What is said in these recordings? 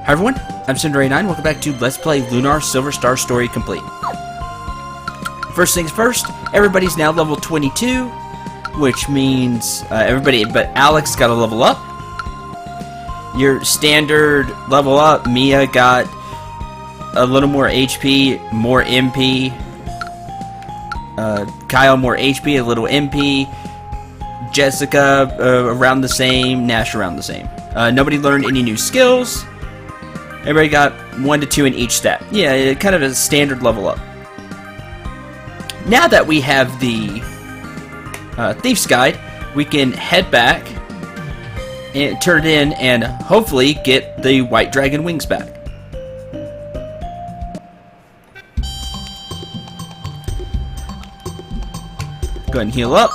Hi everyone, I'm Ep.29. Welcome back to Let's Play Lunar Silver Star Story Complete. First things first, everybody's now level 22, which means everybody but Alex got a level up. Your standard level up, Mia got a little more HP, more MP. Kyle more HP, a little MP. Jessica around the same, Nash around the same. Nobody learned any new skills. Everybody got 1 to 2 in each stat. Yeah, kind of a standard level up. Now that we have the Thief's Guide, we can head back and turn it in and hopefully get the White Dragon wings back. Go ahead and heal up.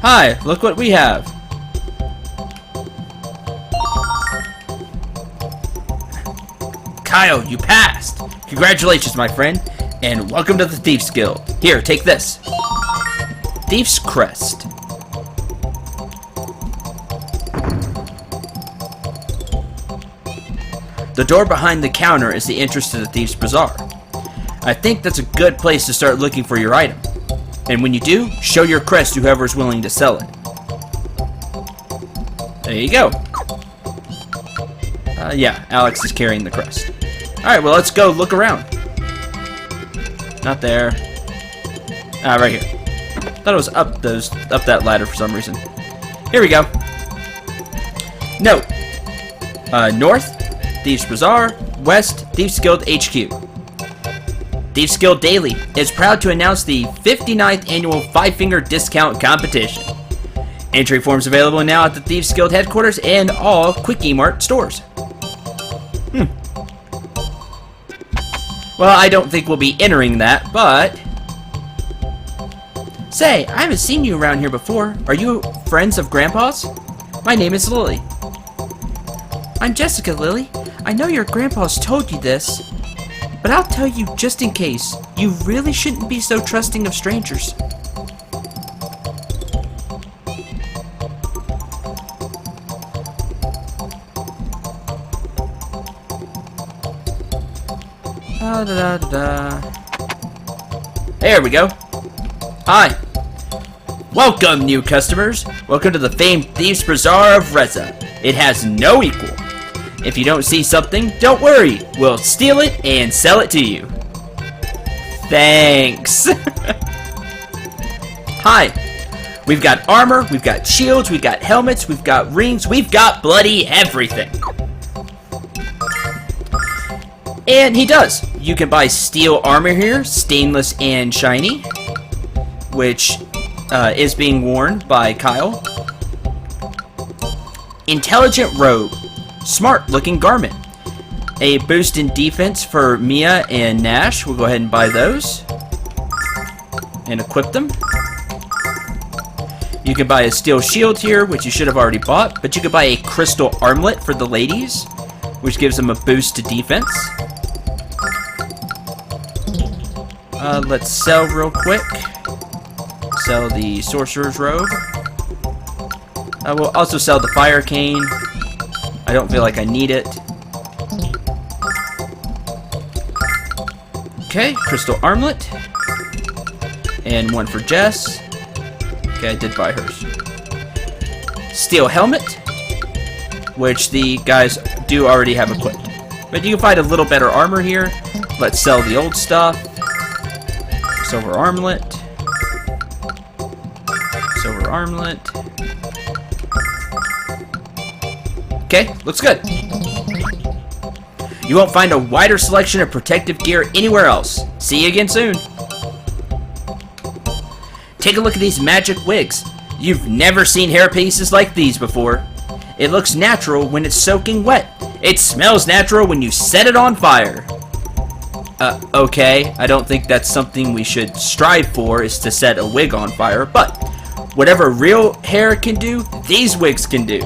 Hi, look what we have. Kyle, you passed. Congratulations, my friend, and welcome to the Thieves Guild. Here, take this. Thief's Crest. The door behind the counter is the entrance to the Thieves Bazaar. I think that's a good place to start looking for your item. And when you do, show your crest to whoever's willing to sell it. There you go. Yeah, Alex is carrying the crest. Alright, well, let's go look around. Not there. Ah, right here. Thought it was up that ladder for some reason. Here we go. Note. North, Thieves Bazaar. West, Thieves Guild HQ. Thieves Guild Daily is proud to announce the 59th annual 5-finger discount competition. Entry forms available now at the Thieves Guild headquarters and all Quickie Mart stores. Well, I don't think we'll be entering that, but... Say, I haven't seen you around here before. Are you friends of Grandpa's? My name is Lily. I'm Jessica, Lily. I know your Grandpa's told you this, but I'll tell you just in case. You really shouldn't be so trusting of strangers. There we go. Hi. Welcome, new customers. Welcome to the famed Thieves Bazaar of Reza. It has no equal. If you don't see something, don't worry. We'll steal it and sell it to you. Thanks. Hi. We've got armor, we've got shields, we've got helmets, we've got rings, we've got bloody everything. And he does. You can buy steel armor here, stainless and shiny, which is being worn by Kyle. Intelligent robe. Smart looking garment. A boost in defense for Mia and Nash. We'll go ahead and buy those and equip them. You can buy a steel shield here, which you should have already bought, but you could buy a crystal armlet for the ladies, which gives them a boost to defense. Let's sell real quick. Sell the sorcerer's robe. We'll also sell the fire cane. I don't feel like I need it. Okay, crystal armlet. And one for Jess. Okay, I did buy hers. Steel helmet, which the guys do already have equipped. But you can find a little better armor here. Let's sell the old stuff. Silver armlet. Silver armlet. Okay, looks good. You won't find a wider selection of protective gear anywhere else. See you again soon. Take a look at these magic wigs. You've never seen hairpieces like these before. It looks natural when it's soaking wet. It smells natural when you set it on fire. Okay, I don't think that's something we should strive for, is to set a wig on fire, but whatever real hair can do, these wigs can do.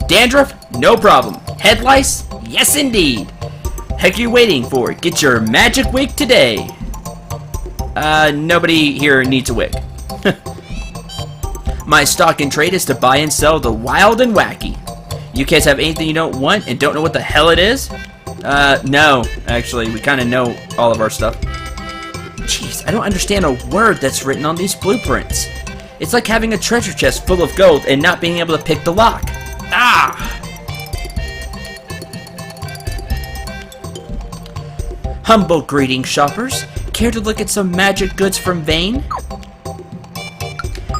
Dandruff? No problem. Head lice? Yes indeed. Heck are you waiting for? Get your magic wig today. Nobody here needs a wig. My stock and trade is to buy and sell the wild and wacky. You kids have anything you don't want and don't know what the hell it is? No. Actually, we kind of know all of our stuff. Jeez, I don't understand a word that's written on these blueprints. It's like having a treasure chest full of gold and not being able to pick the lock. Ah! Humble greetings, shoppers. Care to look at some magic goods from Vane?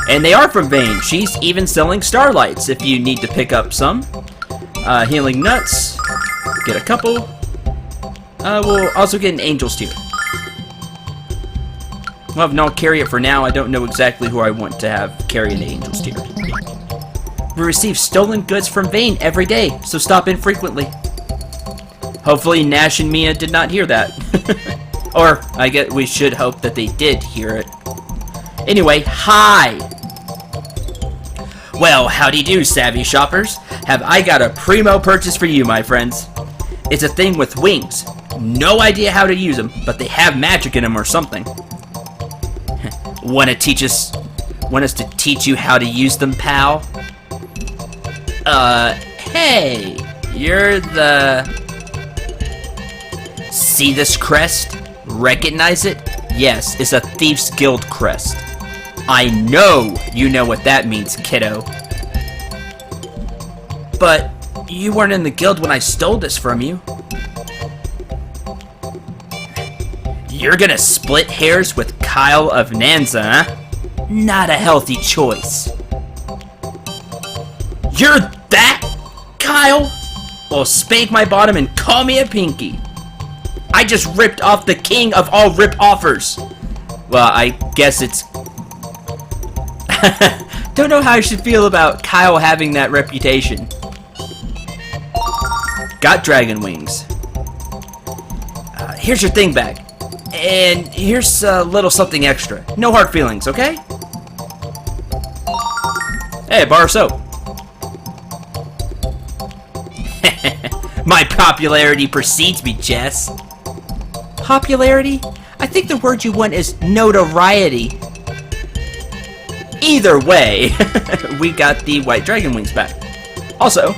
And they are from Vane. She's even selling starlights if you need to pick up some. Healing nuts. Get a couple. We'll also get an angel's tear. Well, no, I'll carry it for now. I don't know exactly who I want to have carry an angel's tear. We receive stolen goods from Vane every day, so stop in frequently. Hopefully Nash and Mia did not hear that. Or, I guess we should hope that they did hear it. Anyway, hi! Well, howdy do, savvy shoppers. Have I got a primo purchase for you, my friends. It's a thing with wings. No idea how to use them, but they have magic in them or something. Want us to teach you how to use them, pal? Hey, you're the... See this crest? Recognize it? Yes, it's a Thieves Guild crest. I know you know what that means, kiddo. But you weren't in the guild when I stole this from you. You're gonna split hairs with Kyle of Nanza, huh? Not a healthy choice. You're that, Kyle? Well, spank my bottom and call me a pinky. I just ripped off the king of all rip-offers. Well, I guess it's... Don't know how I should feel about Kyle having that reputation. Got dragon wings. Here's your thing back. And here's a little something extra. No hard feelings, okay? Hey, bar of soap. My popularity precedes me, Jess. Popularity? I think the word you want is notoriety. Either way, we got the white dragon wings back. Also,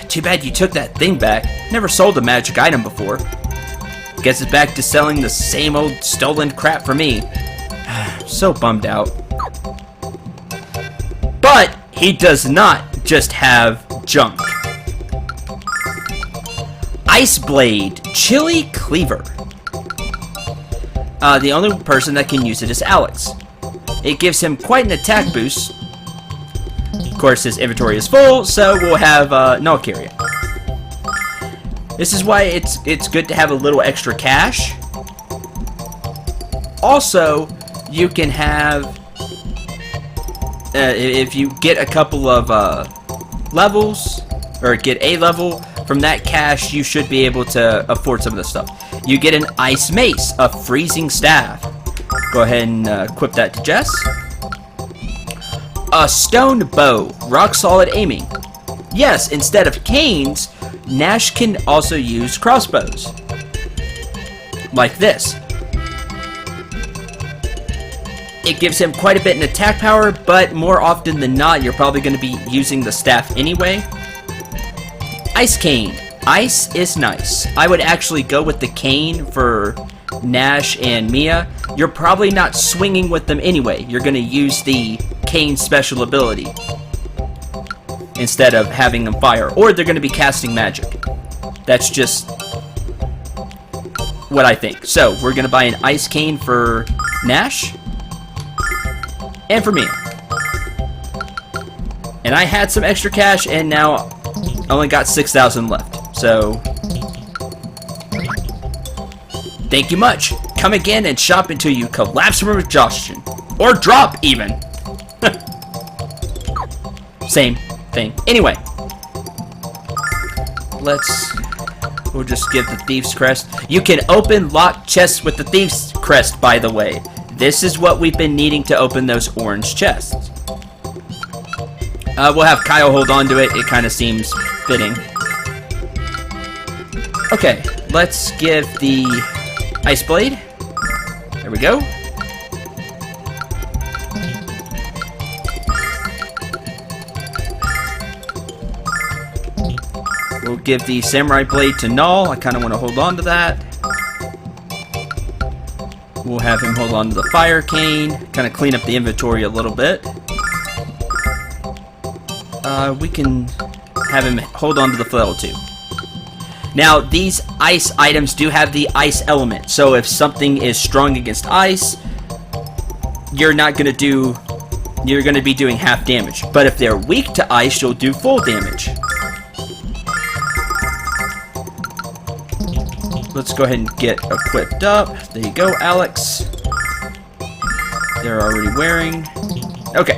too bad you took that thing back. Never sold a magic item before. Guess it's back to selling the same old stolen crap for me. So bummed out. But he does not just have junk. Ice Blade Chili Cleaver. The only person that can use it is Alex. It gives him quite an attack boost. Of course, his inventory is full, so we'll have no carry it. This is why it's good to have a little extra cash. Also, you can have if you get a couple of levels or get a level from that cash, you should be able to afford some of this stuff. You get an ice mace, a freezing staff. Go ahead and equip that to Jess. A stone bow, rock solid aiming. Yes, instead of canes, Nash can also use crossbows. Like this. It gives him quite a bit in attack power, but more often than not, you're probably going to be using the staff anyway. Ice cane. Ice is nice. I would actually go with the cane for Nash and Mia. You're probably not swinging with them anyway. You're going to use the cane special ability instead of having them fire. Or they're going to be casting magic. That's just what I think. So, we're going to buy an ice cane for Nash and for Mia. And I had some extra cash and now I only got 6,000 left. So, thank you much. Come again and shop until you collapse from exhaustion. Or drop, even. Same thing. Anyway. We'll just give the Thieves Crest. You can open locked chests with the Thieves Crest, by the way. This is what we've been needing to open those orange chests. We'll have Kyle hold on to it. It kind of seems fitting. Okay, let's give the Ice Blade. There we go. We'll give the samurai blade to Null. I kind of want to hold on to that. We'll have him hold on to the fire cane. Kind of clean up the inventory a little bit. We can have him hold on to the flail too. Now, these ice items do have the ice element. So if something is strong against ice, you're going to be doing half damage. But if they're weak to ice, you'll do full damage. Let's go ahead and get equipped up. There you go, Alex. They're already wearing. Okay.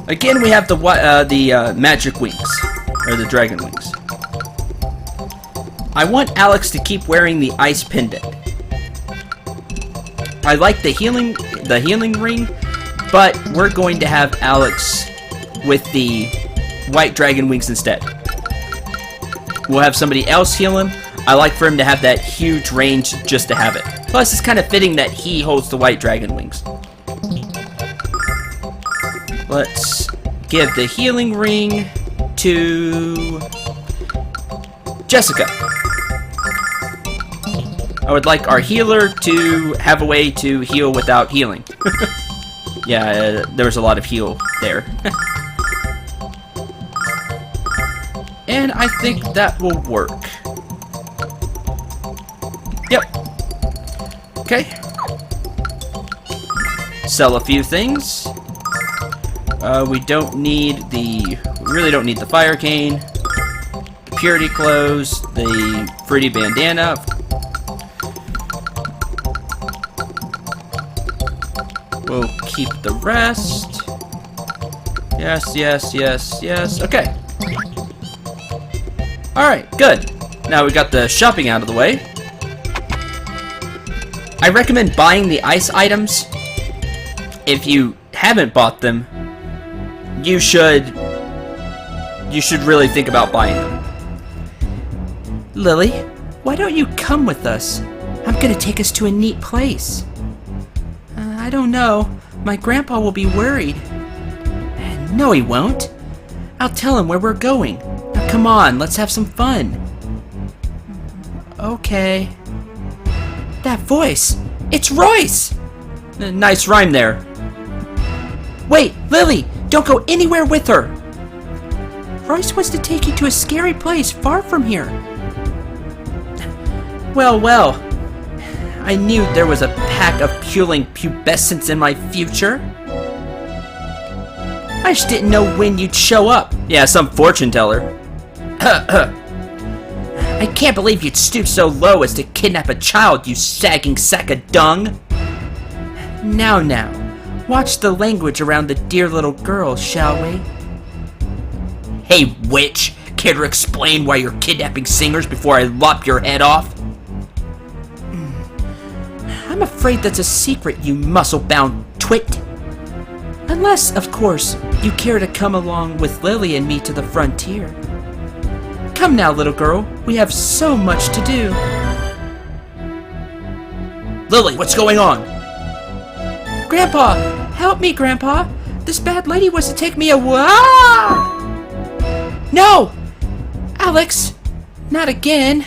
Again, we have the magic wings, or the dragon wings. I want Alex to keep wearing the ice pendant. I like the healing ring, but we're going to have Alex with the white dragon wings instead. We'll have somebody else heal him. I like for him to have that huge range just to have it. Plus, it's kind of fitting that he holds the white dragon wings. Let's give the healing ring to Jessica. I would like our healer to have a way to heal without healing. Yeah, there was a lot of heal there. And I think that will work. Yep. Okay. Sell a few things. We really don't need the fire cane, the purity clothes, the fruity bandana. We'll keep the rest. Yes, yes, yes, yes. Okay. Alright, good. Now we got the shopping out of the way. I recommend buying the ice items. If you haven't bought them, you should really think about buying them. Lily, why don't you come with us? I'm gonna take us to a neat place. I don't know. My grandpa will be worried. No, he won't. I'll tell him where we're going. Now come on, let's have some fun. Okay. That voice! It's Royce! Nice rhyme there. Wait, Lily! Don't go anywhere with her! Royce wants to take you to a scary place far from here. Well, well. I knew there was a pack of puling pubescents in my future. I just didn't know when you'd show up. Yeah, some fortune teller. I can't believe you'd stoop so low as to kidnap a child, you sagging sack of dung. Now, watch the language around the dear little girl, shall we? Hey, witch! Care to explain why you're kidnapping singers before I lop your head off? I'm afraid that's a secret, you muscle-bound twit. Unless, of course, you care to come along with Lily and me to the frontier. Come now, little girl. We have so much to do. Lily, what's going on? Grandpa! Help me, Grandpa! This bad lady wants to take me away! No! Alex! Not again!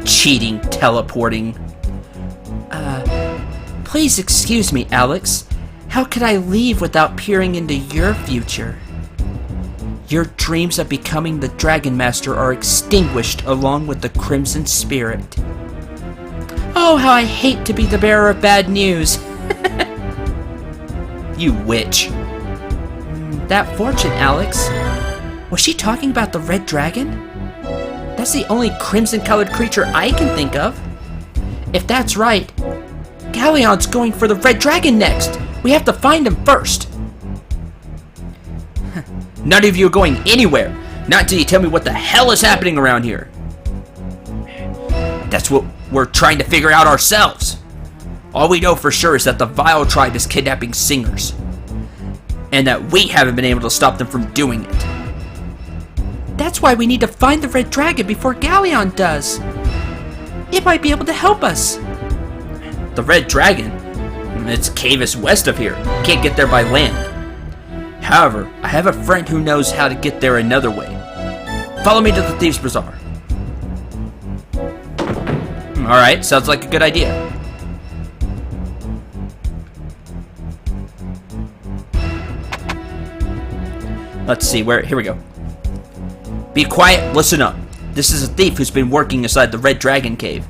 Cheating, teleporting. Please excuse me, Alex. How could I leave without peering into your future? Your dreams of becoming the Dragon Master are extinguished along with the Crimson Spirit. Oh, how I hate to be the bearer of bad news. You witch. That fortune, Alex. Was she talking about the red dragon? That's the only crimson-colored creature I can think of. If that's right, Galleon's going for the red dragon next. We have to find him first. None of you are going anywhere. Not until you tell me what the hell is happening around here. That's what we're trying to figure out ourselves. All we know for sure is that the Vile Tribe is kidnapping singers. And that we haven't been able to stop them from doing it. That's why we need to find the red dragon before Galleon does. It might be able to help us. The red dragon? Its cave is west of here. Can't get there by land. However, I have a friend who knows how to get there another way. Follow me to the Thieves Bazaar. Alright, sounds like a good idea. Let's see, here we go. Be quiet, listen up. This is a thief who's been working inside the Red Dragon Cave.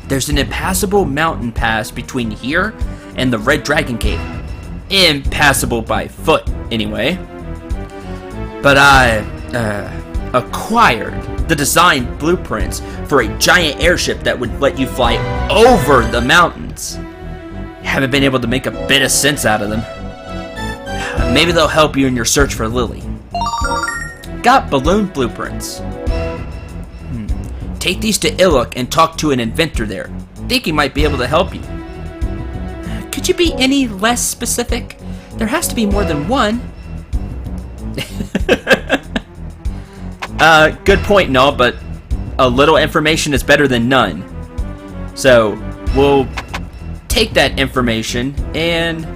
There's an impassable mountain pass between here and the Red Dragon Cave. Impassable by foot, anyway. But I, acquired the design blueprints for a giant airship that would let you fly over the mountains. Haven't been able to make a bit of sense out of them. Maybe they'll help you in your search for Lily. Got balloon blueprints. Take these to Iluk and talk to an inventor there. Think he might be able to help you. Could you be any less specific? There has to be more than one. Good point and all, but a little information is better than none. So, we'll take that information and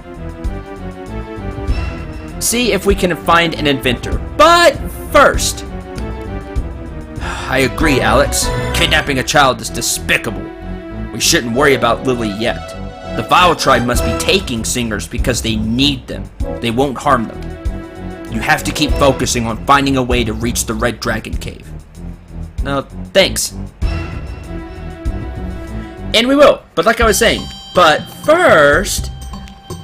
see if we can find an inventor. But first, I agree, Alex. Kidnapping a child is despicable. We shouldn't worry about Lily yet. The Vile Tribe must be taking singers because they need them. They won't harm them. You have to keep focusing on finding a way to reach the Red Dragon Cave. No, thanks. And we will, but like I was saying. But first,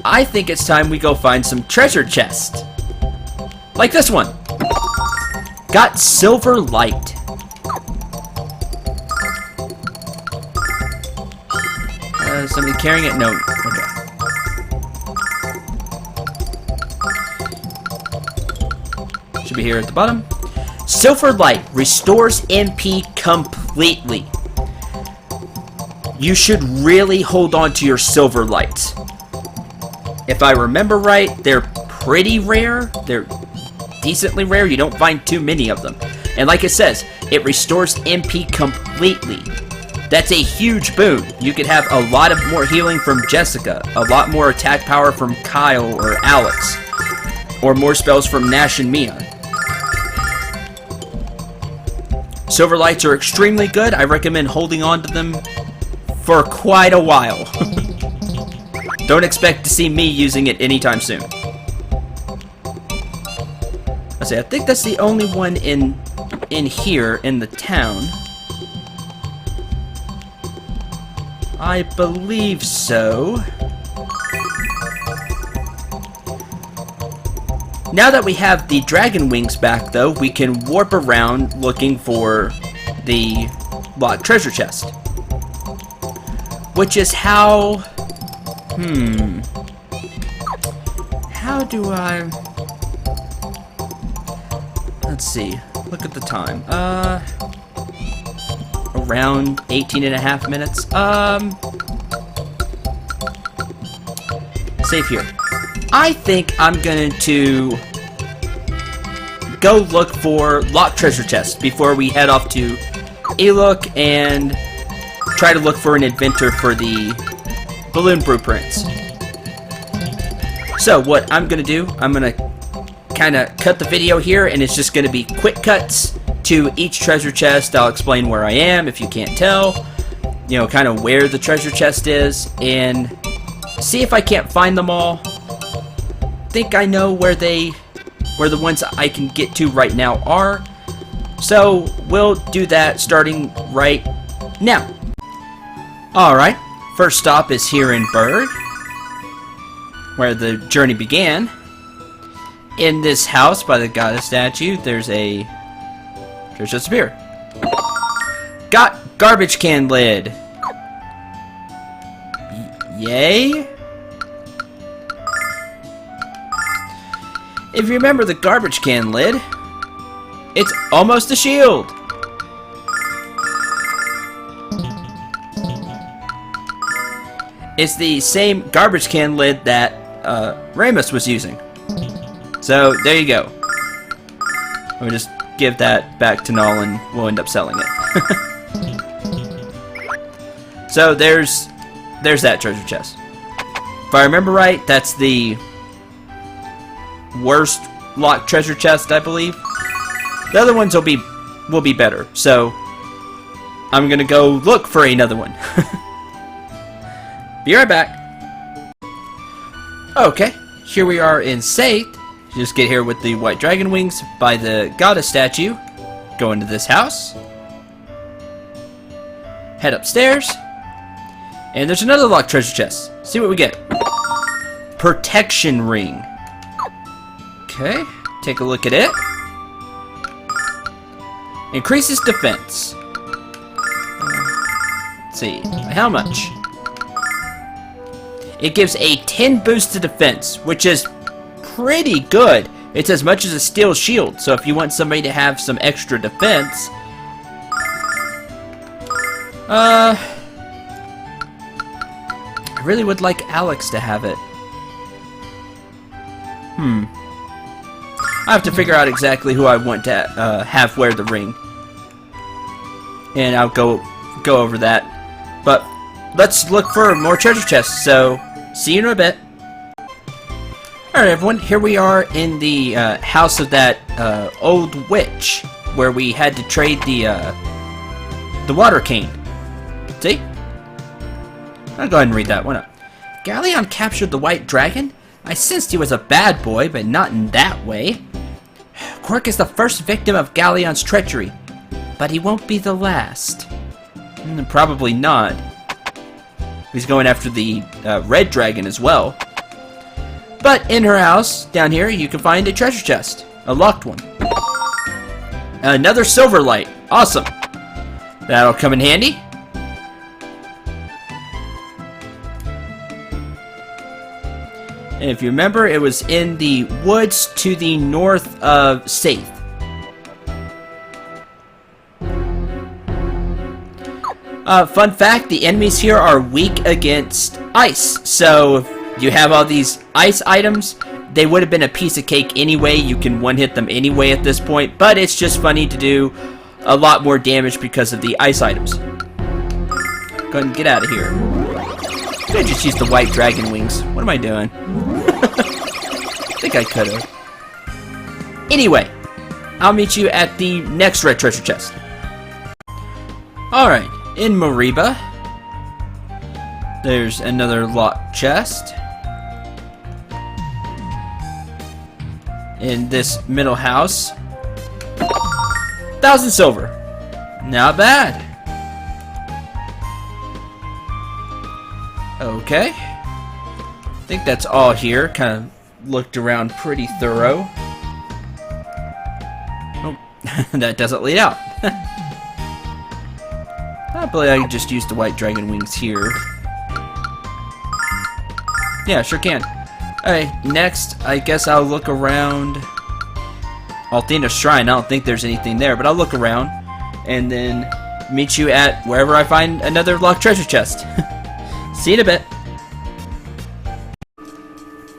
I think it's time we go find some treasure chests. Like this one. Got silver light. Somebody carrying it? No. Okay. Should be here at the bottom. Silver light restores MP completely. You should really hold on to your silver lights. If I remember right, they're pretty rare. They're decently rare. You don't find too many of them. And like it says, it restores MP completely. That's a huge boon. You could have a lot of more healing from Jessica, a lot more attack power from Kyle or Alex, or more spells from Nash and Mia. Silver lights are extremely good. I recommend holding on to them for quite a while. Don't expect to see me using it anytime soon. Let's see, I think that's the only one in here in the town. I believe so. Now that we have the dragon wings back, though, we can warp around looking for the locked treasure chest. Which is how... How do I... Let's see. Look at the time. Around 18.5 minutes. Save here. I think I'm going to go look for locked treasure chests before we head off to Iluk and try to look for an inventor for the balloon blueprints. So what I'm going to do, I'm going to kind of cut the video here, and it's just going to be quick cuts to each treasure chest. I'll explain where I am if you can't tell, you know, kind of where the treasure chest is, and see if I can't find them all. Think I know where the ones I can get to right now are. So we'll do that starting right now. Alright, first stop is here in Berg, where the journey began. In this house by the goddess statue, there's a treasure chest of beer. Got garbage can lid. Yay? If you remember the garbage can lid, it's almost a shield. It's the same garbage can lid that Ramus was using. So, there you go. We'll just give that back to Null and we'll end up selling it. So, there's that treasure chest. If I remember right, that's the worst locked treasure chest, I believe. The other ones will be better. So I'm gonna go look for another one. Be right back. Okay, here we are in Saith. Just get here with the white dragon wings by the goddess statue. Go into this house. Head upstairs. And there's another locked treasure chest. See what we get. Protection ring. Okay, take a look at it. Increases defense. Let's see, how much? It gives a 10 boost to defense, which is pretty good. It's as much as a steel shield, so if you want somebody to have some extra defense... I really would like Alex to have it. I have to figure out exactly who I want to have wear the ring. And I'll go over that. But let's look for more treasure chests, so see you in a bit. Alright everyone, here we are in the house of that old witch, where we had to trade the water cane. See? I'll go ahead and read that one up. Galleon captured the white dragon? I sensed he was a bad boy, but not in that way. Quark is the first victim of Galleon's treachery, but he won't be the last. Probably not. He's going after the red dragon as well. But in her house, down here, you can find a treasure chest. A locked one. Another silver light. Awesome. That'll come in handy. And if you remember, it was in the woods to the north of Saith. Fun fact, the enemies here are weak against ice. So if you have all these ice items, they would have been a piece of cake anyway. You can one-hit them anyway at this point. But it's just funny to do a lot more damage because of the ice items. Go ahead and get out of here. I just used the white dragon wings. What am I doing? I think I could have. Anyway, I'll meet you at the next red treasure chest. Alright, in Mariba, there's another locked chest. In this middle house, 1,000 silver. Not bad. Okay. I think that's all here. Kind of looked around pretty thorough. Oh, that doesn't lead out. I believe I can just use the white dragon wings here. Yeah, sure can. Alright, next, I guess I'll look around Althena's Shrine. I don't think there's anything there, but I'll look around and then meet you at wherever I find another locked treasure chest. See you in a bit.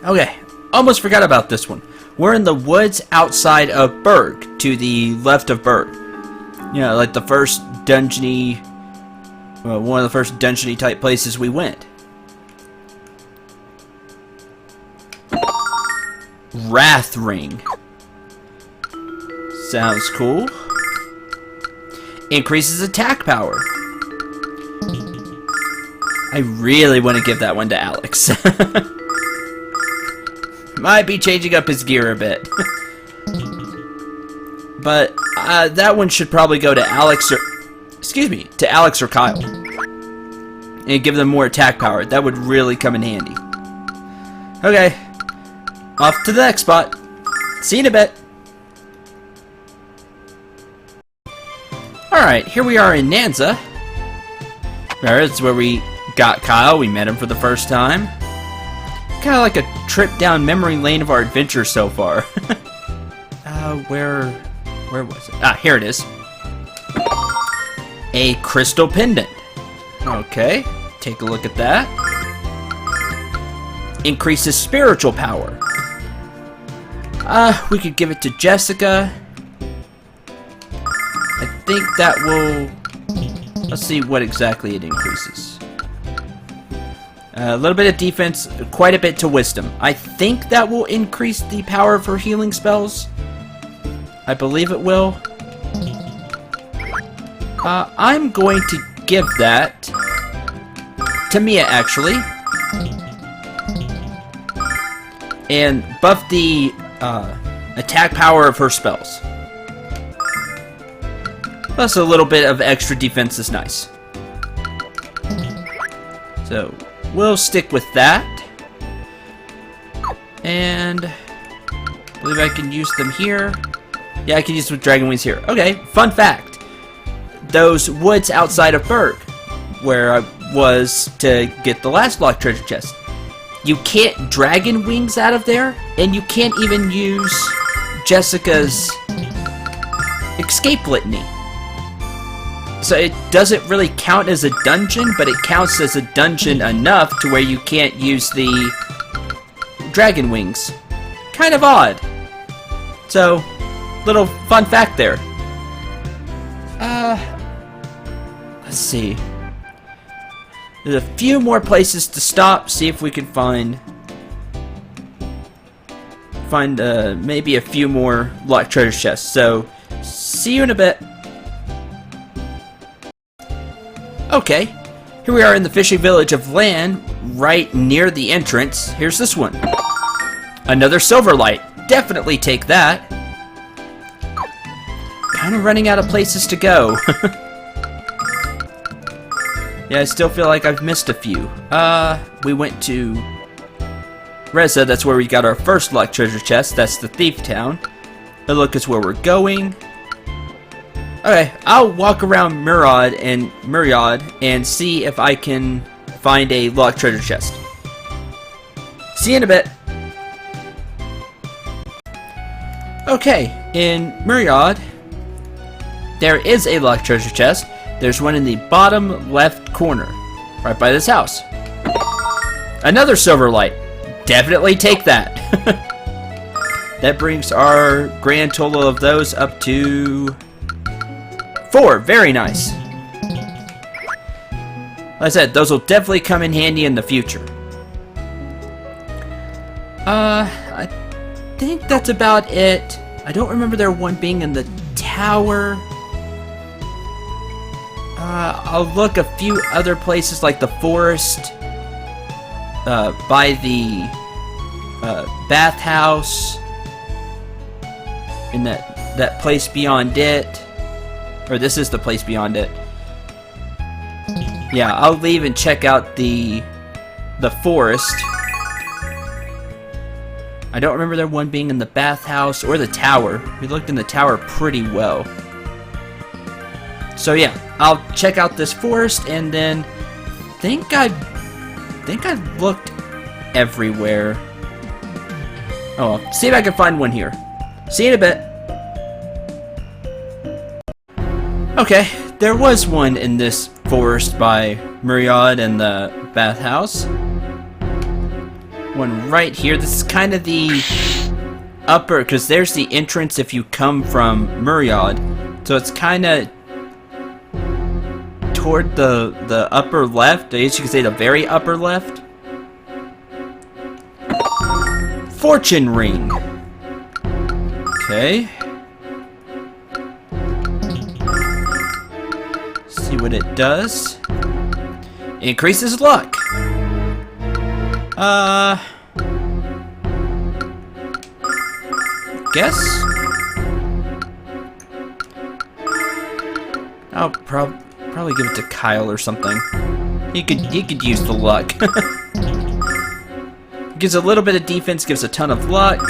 Okay, almost forgot about this one. We're in the woods outside of Berg, to the left of Berg. You know, like the first dungeony, well, one of the first dungeony type places we went. Wrath Ring. Sounds cool. Increases attack power. I really want to give that one to Alex. Might be changing up his gear a bit. But that one should probably go to Alex or... Excuse me, to Alex or Kyle. And give them more attack power. That would really come in handy. Okay. Off to the next spot. See you in a bit. Alright, here we are in Nanza. That's where we got Kyle. We met him for the first time. Kind of like a trip down memory lane of our adventure so far. Where was it? Ah, here it is. A crystal pendant. Okay, take a look at that. Increases spiritual power. We could give it to Jessica. I think that will... Let's see what exactly it increases. A little bit of defense, quite a bit to wisdom. I think that will increase the power of her healing spells. I believe it will. I'm going to give that to Mia, actually. And buff the attack power of her spells. Plus a little bit of extra defense is nice. So, we'll stick with that. And I believe I can use them here. Yeah, I can use them with Dragon Wings here. Okay, fun fact. Those woods outside of Berg, where I was to get the last locked treasure chest, you can't Dragon Wings out of there, and you can't even use Jessica's escape litany. So it doesn't really count as a dungeon, but it counts as a dungeon enough to where you can't use the Dragon Wings. Kind of odd. So, little fun fact there. Let's see. There's a few more places to stop, see if we can find maybe a few more locked treasure chests. So, see you in a bit. Okay, here we are in the fishing village of Land, right near the entrance. Here's this one. Another silver light. Definitely take that. Kind of running out of places to go. Yeah, I still feel like I've missed a few. We went to Reza, that's where we got our first locked treasure chest. That's the Thief Town. The look is where we're going. Okay, I'll walk around Myriad and see if I can find a locked treasure chest. See you in a bit. Okay, in Myriad, there is a locked treasure chest. There's one in the bottom left corner, right by this house. Another silver light. Definitely take that. That brings our grand total of those up to 4. Very nice. Like I said, those will definitely come in handy in the future. I think that's about it. I don't remember there one being in the tower. I'll look a few other places like the forest, by the bathhouse, in that place beyond it. Or this is the place beyond it. Yeah, I'll leave and check out the forest. I don't remember there one being in the bathhouse or the tower. We looked in the tower pretty well. So yeah, I'll check out this forest and then think I've looked everywhere. Oh, well, see if I can find one here. See you in a bit. Okay, there was one in this forest by Myriad and the bathhouse. One right here. This is kind of the upper, because there's the entrance if you come from Myriad. So it's kind of toward the upper left. I guess you could say the very upper left. Fortune ring. Okay. See what it does. Increases luck. Guess I'll probably give it to Kyle or something. He could use the luck. Gives a little bit of defense, gives a ton of luck.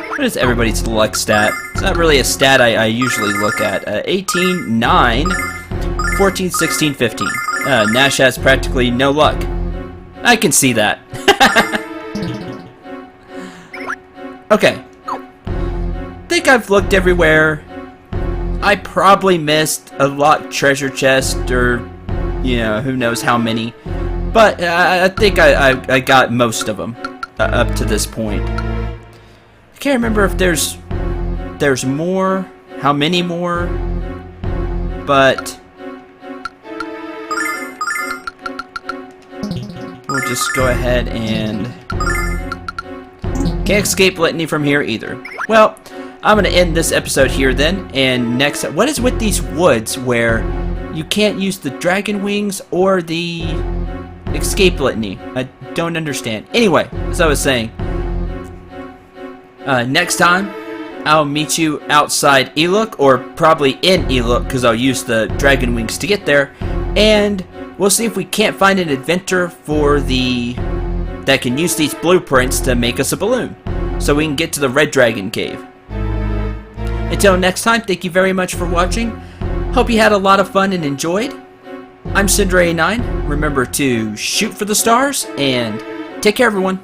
What is everybody's luck stat? It's not really a stat I usually look at. 18, 9, 14, 16, 15. Nash has practically no luck. I can see that. Okay. Think I've looked everywhere. I probably missed a locked treasure chest, or, you know, who knows how many. But I think I got most of them up to this point. I can't remember if there's more, how many more, but just go ahead and... Can't escape litany from here either. Well, I'm going to end this episode here then, and next... What is with these woods where you can't use the dragon wings or the escape litany? I don't understand. Anyway, as I was saying, next time, I'll meet you outside Eluk, or probably in Eluk, because I'll use the dragon wings to get there, and we'll see if we can't find an inventor for that can use these blueprints to make us a balloon, so we can get to the Red Dragon Cave. Until next time, thank you very much for watching. Hope you had a lot of fun and enjoyed. I'm Cinder89. Remember to shoot for the stars, and take care, everyone.